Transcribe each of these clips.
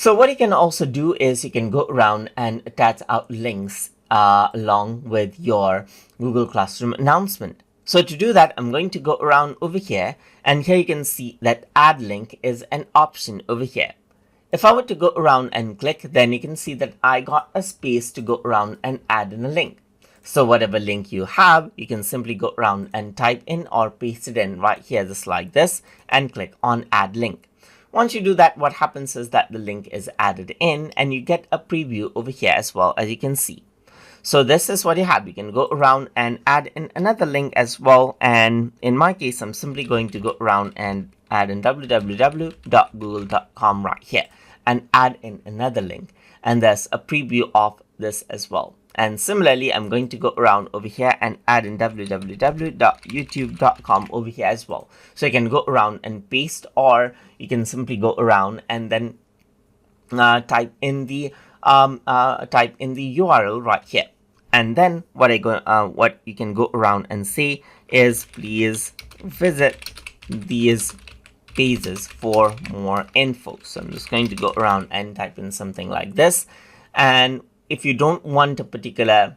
So what you can also do is you can go around and attach out links along with your Google Classroom announcement. So to do that, I'm going to go around over here, and here you can see that add link is an option over here. If I were to go around and click, then you can see that I got a space to go around and add in a link. So whatever link you have, you can simply go around and type in or paste it in right here just like this and click on add link. Once you do that, what happens is that the link is added in and you get a preview over here as well, as you can see. So this is what you have. You can go around and add in another link as well. And in my case, I'm simply going to go around and add in www.google.com right here and add in another link. And there's a preview of this as well. And similarly, I'm going to go around over here and add in www.youtube.com over here as well. So you can go around and paste, or you can simply go around and then type in the URL right here. And then what you can go around and say is, please visit these pages for more info. So I'm just going to go around and type in something like this. And if you don't want a particular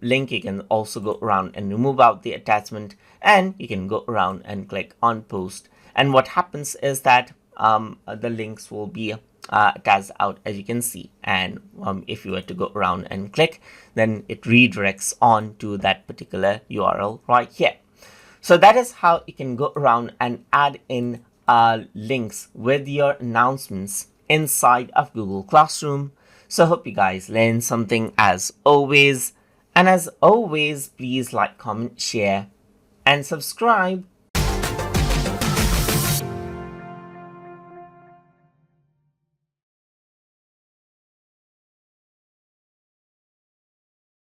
link, you can also go around and remove out the attachment, and you can go around and click on post. And what happens is that the links will be attached out, as you can see. And if you were to go around and click, then it redirects on to that particular URL right here. So that is how you can go around and add in links with your announcements inside of Google Classroom. So hope you guys learned something as always. And as always, please like, comment, share, and subscribe.